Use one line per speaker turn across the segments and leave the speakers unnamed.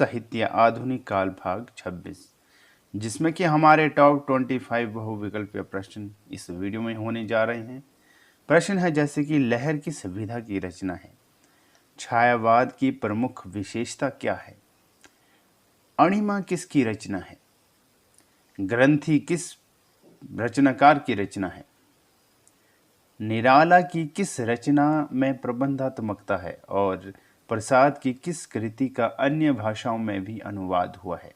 साहित्य आधुनिक काल भाग 26, जिसमें कि हमारे टॉप 25 बहुविकल्पीय प्रश्न इस वीडियो में होने जा रहे हैं। प्रश्न है जैसे कि लहर किस विधा की रचना है? छायावाद की प्रमुख विशेषता क्या है? अणिमा किसकी रचना है? ग्रंथि किस रचनाकार की रचना है? निराला की किस रचना में प्रबंधात्मकता है और प्रसाद की किस कृति का अन्य भाषाओं में भी अनुवाद हुआ है?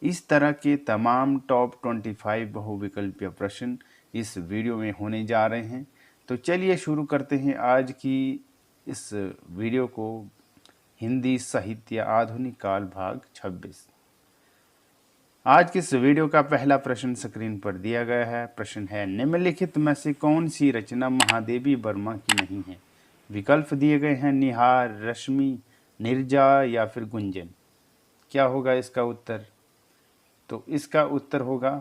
इस तरह के तमाम टॉप 25 बहुविकल्पीय प्रश्न इस वीडियो में होने जा रहे हैं। तो चलिए शुरू करते हैं आज की इस वीडियो को। हिंदी साहित्य आधुनिक काल भाग 26। आज के इस वीडियो का पहला प्रश्न स्क्रीन पर दिया गया है। प्रश्न है, निम्नलिखित में से कौन सी रचना महादेवी वर्मा की नहीं है? विकल्प दिए गए हैं निहार, रश्मि, नीरजा या फिर गुंजन। क्या होगा इसका उत्तर? तो इसका उत्तर होगा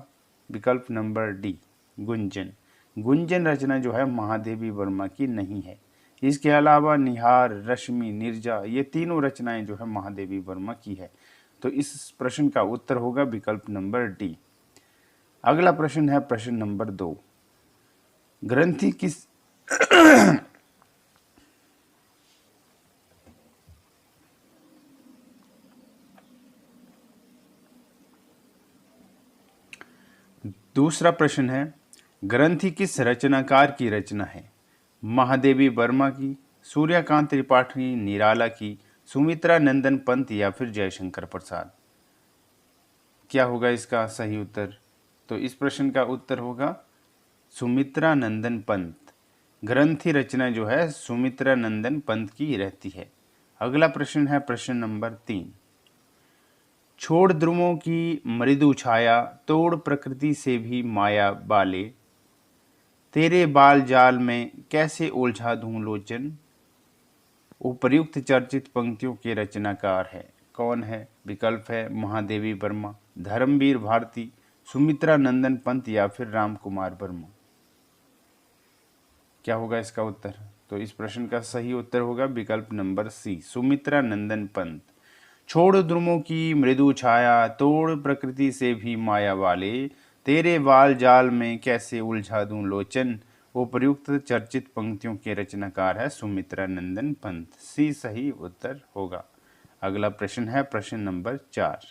विकल्प नंबर डी, गुंजन। गुंजन रचना जो है महादेवी वर्मा की नहीं है। इसके अलावा निहार, रश्मि, नीरजा ये तीनों रचनाएं जो है महादेवी वर्मा की है। तो इस प्रश्न का उत्तर होगा विकल्प नंबर डी। अगला प्रश्न है प्रश्न नंबर 2। ग्रंथि किस दूसरा प्रश्न है, ग्रंथि किस रचनाकार की रचना है? महादेवी वर्मा की, सूर्यकांत त्रिपाठी निराला की, सुमित्रा नंदन पंत या फिर जयशंकर प्रसाद। क्या होगा इसका सही उत्तर? तो इस प्रश्न का उत्तर होगा सुमित्रा नंदन पंत। ग्रंथि रचना जो है सुमित्रा नंदन पंत की रहती है। अगला प्रश्न है प्रश्न नंबर 3। छोड़ ध्रुवों की मृदु छाया, तोड़ प्रकृति से भी माया बाले, तेरे बाल जाल में कैसे उलझा दूं लोचन। उपर्युक्त चर्चित पंक्तियों के रचनाकार है कौन है? विकल्प है महादेवी वर्मा, धर्मवीर भारती, सुमित्रा नंदन पंत या फिर राम कुमार वर्मा। क्या होगा इसका उत्तर? तो इस प्रश्न का सही उत्तर होगा विकल्प नंबर सी, सुमित्रा नंदन पंत। छोड़ ध्रुवों की मृदु छाया, तोड़ प्रकृति से भी माया वाले, तेरे बाल जाल में कैसे उलझा दूं लोचन। उपर्युक्त चर्चित पंक्तियों के रचनाकार है सुमित्रा नंदन पंत। सी सही उत्तर होगा। अगला प्रश्न है प्रश्न नंबर 4।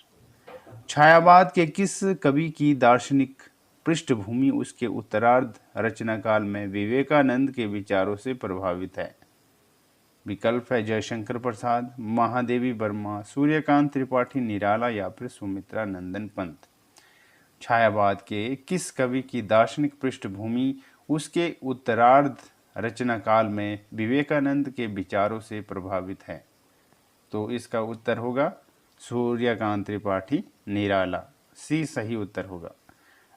छायावाद के किस कवि की दार्शनिक पृष्ठभूमि उसके उत्तरार्ध रचनाकाल में विवेकानंद के विचारों से प्रभावित है? विकल्प है जयशंकर प्रसाद, महादेवी वर्मा, सूर्यकांत त्रिपाठी निराला या फिर सुमित्रा नंदन पंत। छायावाद के किस कवि की दार्शनिक पृष्ठभूमि उसके उत्तरार्ध रचनाकाल में विवेकानंद के विचारों से प्रभावित है? तो इसका उत्तर होगा सूर्यकांत त्रिपाठी निराला। सी सही उत्तर होगा।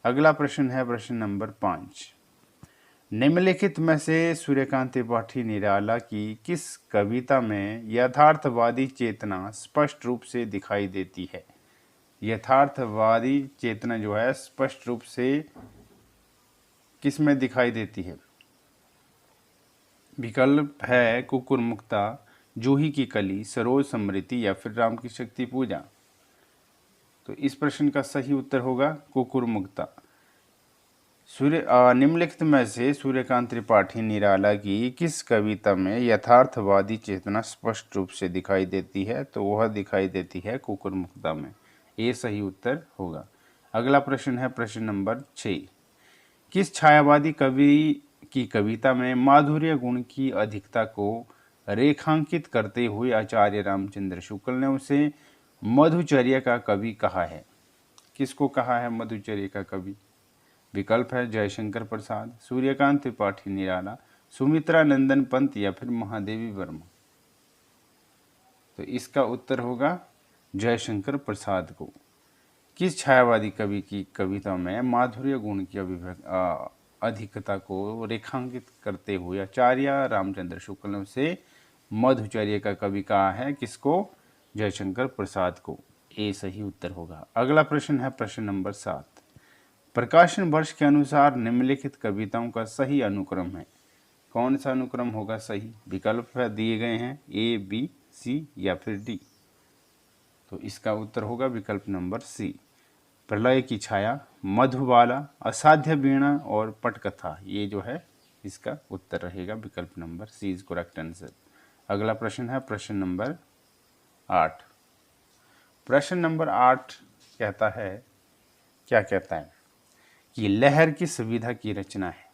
अगला प्रश्न है प्रश्न नंबर 5। निम्नलिखित में से सूर्यकांत त्रिपाठी निराला की किस कविता में यथार्थवादी चेतना स्पष्ट रूप से दिखाई देती है? यथार्थवादी चेतना जो है स्पष्ट रूप से किस में दिखाई देती है? विकल्प है कुकुर मुक्ता, जूही की कली, सरोज समृति या फिर राम की शक्ति पूजा। तो इस प्रश्न का सही उत्तर होगा कुकुर मुक्ता। निम्नलिखित में से सूर्यकांत त्रिपाठी निराला की किस कविता में यथार्थवादी चेतना स्पष्ट रूप से दिखाई देती है? तो वह दिखाई देती है कुकुर मुक्ता में। ये सही उत्तर होगा। अगला प्रश्न है प्रश्न नंबर 6। किस छायावादी कवि की कविता में माधुर्य गुण की अधिकता को रेखांकित करते हुए आचार्य रामचंद्र शुक्ल ने उसे मधुचर्य का कवि कहा है? किसको कहा है मधुचर्य का कवि? विकल्प है जयशंकर प्रसाद, सूर्यकांत त्रिपाठी निराला, सुमित्रा नंदन पंत या फिर महादेवी वर्मा। तो इसका उत्तर होगा जयशंकर प्रसाद को। किस छायावादी कवि की कविता में माधुर्य गुण की अधिकता को रेखांकित करते हुए आचार्य रामचंद्र शुक्ल ने उसे मधुचर्य का कवि कहा है? किसको? जयशंकर प्रसाद को। ए सही उत्तर होगा। अगला प्रश्न है प्रश्न नंबर 7। प्रकाशन वर्ष के अनुसार निम्नलिखित कविताओं का सही अनुक्रम है। कौन सा अनुक्रम होगा सही? विकल्प दिए गए हैं ए, बी, सी या फिर डी। तो इसका उत्तर होगा विकल्प नंबर सी, प्रलय की छाया, मधुबाला, असाध्य वीणा और पटकथा। ये जो है इसका उत्तर रहेगा विकल्प number C is correct answer. अगला प्रश्न है प्रश्न नंबर 8। प्रश्न नंबर 8 कहता है, क्या कहता है कि लहर किस विधा की रचना है?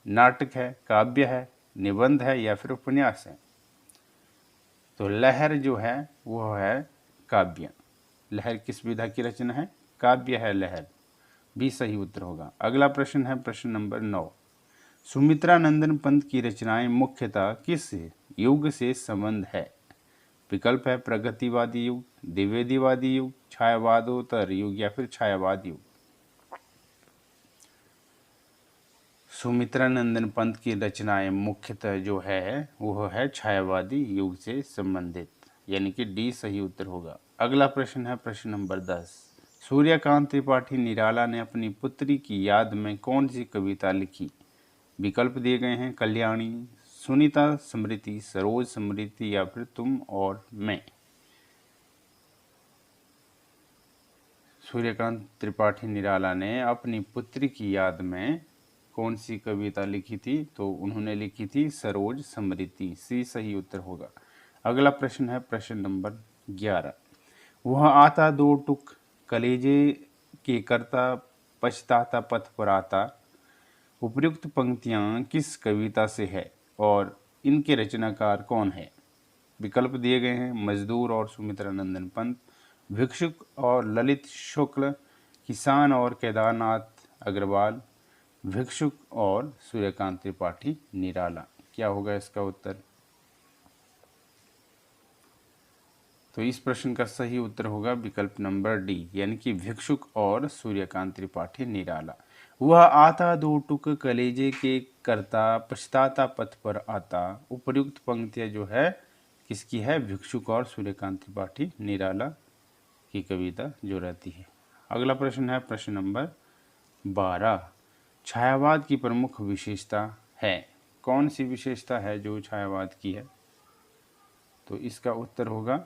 नाटक है, काव्य है, निबंध है या फिर उपन्यास है? तो लहर जो है वो है काव्य। लहर किस विधा की रचना है? काव्य है लहर, भी सही उत्तर होगा। अगला प्रश्न है प्रश्न नंबर 9। सुमित्रा नंदन पंत की रचनाएं मुख्यतः किस युग से संबंध है? विकल्प है प्रगतिवादी युग, द्विवेदीवादी युग, छायावादोत्तर युग या फिर छायावाद युग। सुमित्रा नंदन पंत की रचनाएं मुख्यतः जो है वो है छायावादी युग से संबंधित, यानी कि डी सही उत्तर होगा। अगला प्रश्न है प्रश्न नंबर 10। सूर्यकांत त्रिपाठी निराला ने अपनी पुत्री की याद में कौन सी कविता लिखी? विकल्प दिए गए हैं कल्याणी, सुनीता स्मृति, सरोज स्मृति या फिर तुम और मैं। सूर्यकांत त्रिपाठी निराला ने अपनी पुत्री की याद में कौन सी कविता लिखी थी? तो उन्होंने लिखी थी सरोज स्मृति, सी सही उत्तर होगा। अगला प्रश्न है प्रश्न नंबर 11। वह आता दो टुक कलेजे के करता, पछताता पथ पर आता। उपयुक्त पंक्तियां किस कविता से है और इनके रचनाकार कौन है? विकल्प दिए गए हैं मजदूर और सुमित्रा नंदन पंत, भिक्षुक और ललित शुक्ल, किसान और केदारनाथ अग्रवाल, भिक्षुक और सूर्यकांत त्रिपाठी निराला। क्या होगा इसका उत्तर? तो इस प्रश्न का सही उत्तर होगा विकल्प नंबर डी, यानी कि भिक्षुक और सूर्यकांत त्रिपाठी निराला। वह आता दो टुक कलेजे के करता, पछताता पथ पर आता। उपयुक्त पंक्तियां जो है किसकी है? भिक्षुक और सूर्यकांत त्रिपाठी निराला की कविता जो रहती है। अगला प्रश्न है प्रश्न नंबर 12। छायावाद की प्रमुख विशेषता है? कौन सी विशेषता है जो छायावाद की है? तो इसका उत्तर होगा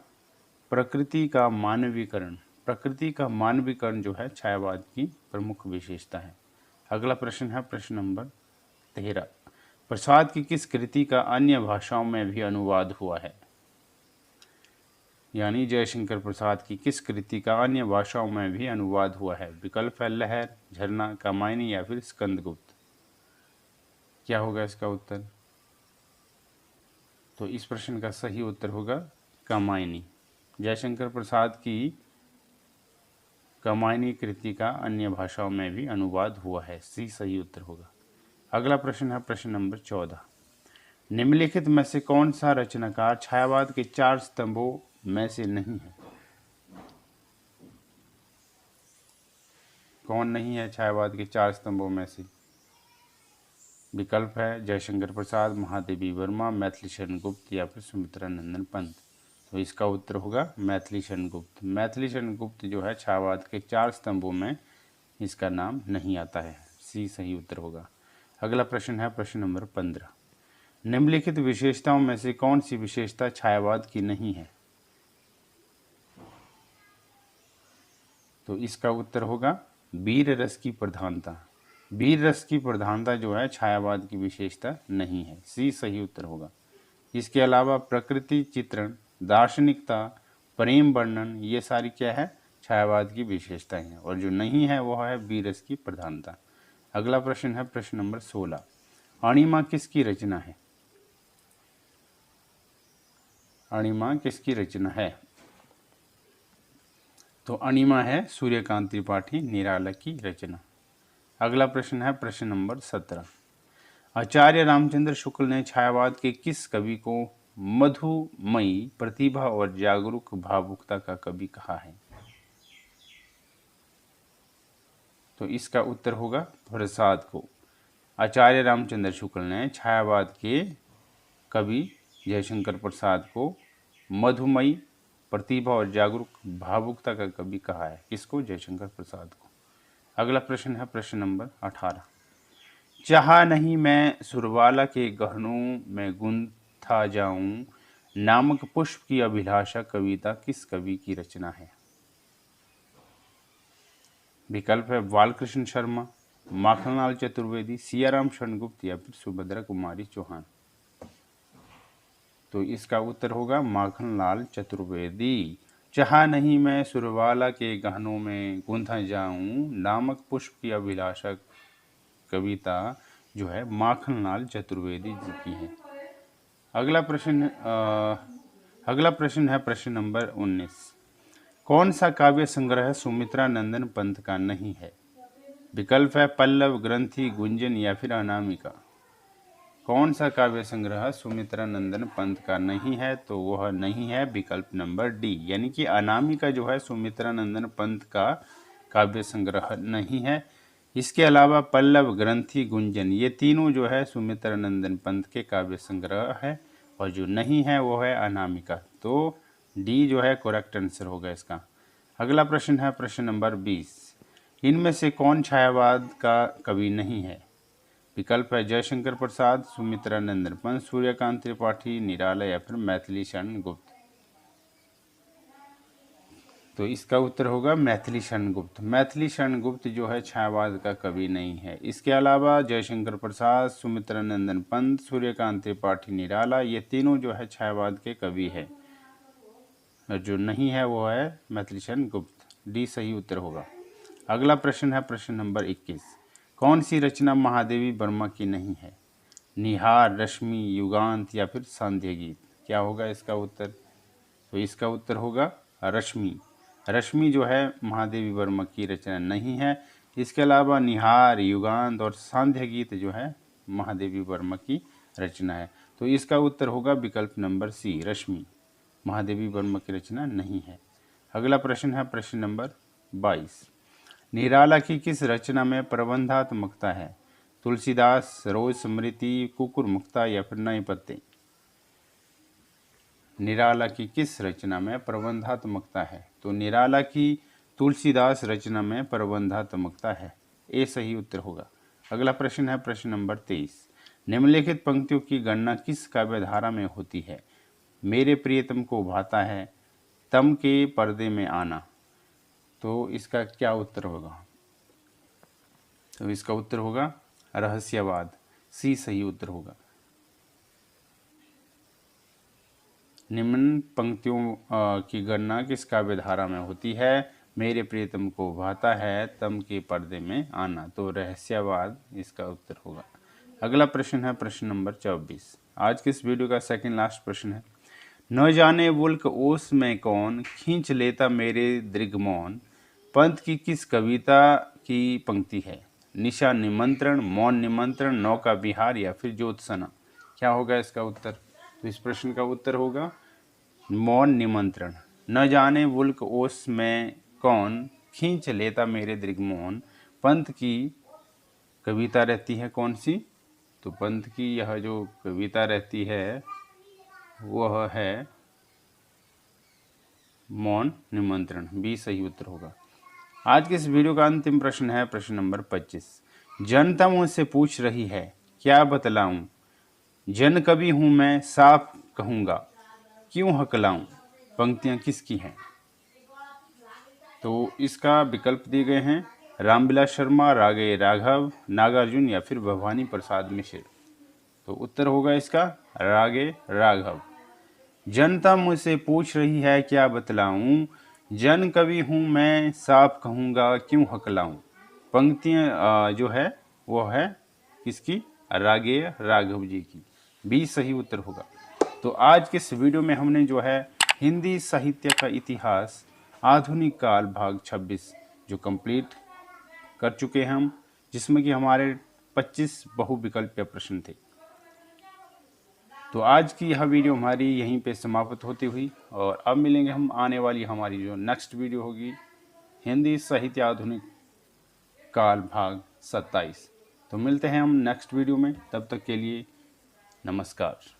प्रकृति का मानवीकरण। प्रकृति का मानवीकरण जो है छायावाद की प्रमुख विशेषता है। अगला प्रश्न है प्रश्न नंबर 13। प्रसाद की किस कृति का अन्य भाषाओं में भी अनुवाद हुआ है? यानी जयशंकर प्रसाद की किस कृति का अन्य भाषाओं में भी अनुवाद हुआ है? विकल्प है लहर, झरना, कामायनी या फिर स्कंदगुप्त। क्या होगा इसका उत्तर? तो इस प्रश्न का सही उत्तर होगा कामायनी। जयशंकर प्रसाद की कामायनी कृति का अन्य भाषाओं में भी अनुवाद हुआ है, सी सही उत्तर होगा। अगला प्रश्न है प्रश्न नंबर 14। निम्नलिखित में से कौन सा रचनाकार छायावाद के 4 स्तंभों में से नहीं है? कौन नहीं है छायावाद के 4 स्तंभों में से? विकल्प है जयशंकर प्रसाद, महादेवी वर्मा, मैथिली शरण गुप्त या फिर सुमित्रा नंदन पंत। तो इसका उत्तर होगा मैथिली शरण गुप्त। मैथिली शरण गुप्त जो है छायावाद के 4 स्तंभों में इसका नाम नहीं आता है, सी सही उत्तर होगा। अगला प्रश्न है प्रश्न नंबर 15। निम्नलिखित विशेषताओं में से कौन सी विशेषता छायावाद की नहीं है? तो इसका उत्तर होगा वीर रस की प्रधानता। वीर रस की प्रधानता जो है छायावाद की विशेषता नहीं है, सी सही उत्तर होगा। इसके अलावा प्रकृति चित्रण, दार्शनिकता, प्रेम वर्णन, ये सारी क्या है? छायावाद की विशेषताएं हैं, और जो नहीं है वो है वीर रस की प्रधानता। अगला प्रश्न है प्रश्न नंबर 16। अणिमा किसकी रचना है? अणिमा किसकी रचना है? तो अणिमा है सूर्यकांत त्रिपाठी निराला की रचना। अगला प्रश्न है प्रश्न नंबर 17। आचार्य रामचंद्र शुक्ल ने छायावाद के किस कवि को मधुमयी प्रतिभा और जागरूक भावुकता का कवि कहा है? तो इसका उत्तर होगा प्रसाद को। आचार्य रामचंद्र शुक्ल ने छायावाद के कवि जयशंकर प्रसाद को मधुमयी प्रतिभा और जागरूक भावुकता का कवि कहा है। किसको? जयशंकर प्रसाद को। अगला प्रश्न है प्रश्न नंबर 18। चाहा नहीं मैं सुरवाला के गहनों में गुंथा जाऊं नामक पुष्प की अभिलाषा कविता किस कवि की रचना है? विकल्प है बालकृष्ण शर्मा, माखनलाल चतुर्वेदी, सियाराम शरणगुप्त या फिर सुभद्रा कुमारी चौहान। तो इसका उत्तर होगा माखनलाल चतुर्वेदी। चाहा नहीं मैं सुरवाला के गहनों में गूंथा जाऊं, नामक पुष्प की अभिलाषा कविता जो है माखनलाल चतुर्वेदी जी की है। अगला प्रश्न है प्रश्न नंबर 19। कौन सा काव्य संग्रह सुमित्रा नंदन पंत का नहीं है? विकल्प है पल्लव, ग्रंथि, गुंजन या फिर अनामिका। कौन सा काव्य संग्रह सुमित्रा नंदन पंत का नहीं है? तो वह नहीं है विकल्प नंबर डी, यानी कि अनामिका जो है सुमित्रा नंदन पंत का काव्य संग्रह नहीं है। इसके अलावा पल्लव, ग्रंथि, गुंजन ये तीनों जो है सुमित्रा नंदन पंत के काव्य संग्रह है, और जो नहीं है वो है अनामिका। तो डी जो है करेक्ट आंसर होगा इसका। अगला प्रश्न है प्रश्न नंबर 20। इनमें से कौन छायावाद का कवि नहीं है? विकल्प है जयशंकर प्रसाद, सुमित्रा नंदन पंत, सूर्यकांत त्रिपाठी, निराला या फिर मैथिली शरण गुप्त। तो इसका उत्तर होगा मैथिली शरण गुप्त। मैथिली शरण गुप्त जो है छायावाद का कवि नहीं है। इसके अलावा जयशंकर प्रसाद, सुमित्रा नंदन पंत, सूर्यकांत त्रिपाठी, निराला ये तीनों जो है छायावाद के कवि है, जो नहीं है वो है मैथिली शरण गुप्त। डी सही उत्तर होगा। अगला प्रश्न है प्रश्न नंबर 21। कौन सी रचना महादेवी वर्मा की नहीं है? निहार, रश्मि, युगांत या फिर सांध्य गीत। क्या होगा इसका उत्तर? तो इसका उत्तर होगा रश्मि। रश्मि जो है महादेवी वर्मा की रचना नहीं है। इसके अलावा निहार, युगांत और सांध्य गीत जो है महादेवी वर्मा की रचना है। तो इसका उत्तर होगा विकल्प नंबर सी, रश्मि। महादेवी वर्मा की रचना नहीं है। अगला प्रश्न है प्रश्न नंबर 22। निराला की किस रचना में प्रबंधात्मकता है? तुलसीदास, रोज स्मृति, कुकुर मुक्ता या फिर नए पत्ते। निराला की किस रचना में प्रबंधात्मकता है? तो निराला की तुलसीदास रचना में प्रबंधात्मकता है। ए सही उत्तर होगा। अगला प्रश्न है प्रश्न नंबर 23। निम्नलिखित पंक्तियों की गणना किस काव्यधारा में होती है? मेरे प्रियतम को भाता है, तम के पर्दे में आना। तो इसका क्या उत्तर होगा? तो इसका उत्तर होगा रहस्यवाद। सी सही उत्तर होगा। निम्न पंक्तियों की गणना किस काव्यधारा में होती है? मेरे प्रियतम को भाता है, तम के पर्दे में आना। तो रहस्यवाद इसका उत्तर होगा। अगला प्रश्न है प्रश्न नंबर 24। आज के इस वीडियो का सेकंड लास्ट प्रश्न है। न जाने मुल्क ओस में कौन, खींच लेता मेरे दृग्मौन। पंत की किस कविता की पंक्ति है? निशा निमंत्रण, मौन निमंत्रण, नौका विहार या फिर ज्योत्सना। क्या होगा इसका उत्तर? तो इस प्रश्न का उत्तर होगा मौन निमंत्रण। न जाने मुल्क ओस में कौन, खींच लेता मेरे दृग्मौन। पंत की कविता रहती है कौन सी? तो पंत की यह जो कविता रहती है वह है मौन निमंत्रण। बी सही उत्तर होगा। आज के इस वीडियो का अंतिम प्रश्न है प्रश्न नंबर 25। जनता मुझसे पूछ रही है क्या बतलाऊं, जन कवि हूं मैं साफ कहूंगा, क्यों हकलाऊं। पंक्तियां किसकी हैं? तो इसका विकल्प दिए गए हैं रामविलास शर्मा, रागे राघव, नागार्जुन या फिर भवानी प्रसाद मिश्र। तो उत्तर होगा इसका रागे राघव। जनता मुझसे पूछ रही है क्या बतलाऊं, जन कवि हूं मैं साफ कहूंगा, क्यों हकलाऊं। पंक्तियां जो है वो है किसकी? रागे राघव जी की। बी सही उत्तर होगा। तो आज के इस वीडियो में हमने जो है हिंदी साहित्य का इतिहास आधुनिक काल भाग 26 जो कंप्लीट कर चुके हैं हम, जिसमें कि हमारे 25 बहुविकल्पीय प्रश्न थे। तो आज की यह वीडियो हमारी यहीं पे समाप्त होती हुई, और अब मिलेंगे हम आने वाली हमारी जो नेक्स्ट वीडियो होगी हिंदी साहित्य आधुनिक काल भाग 27। तो मिलते हैं हम नेक्स्ट वीडियो में, तब तक के लिए नमस्कार।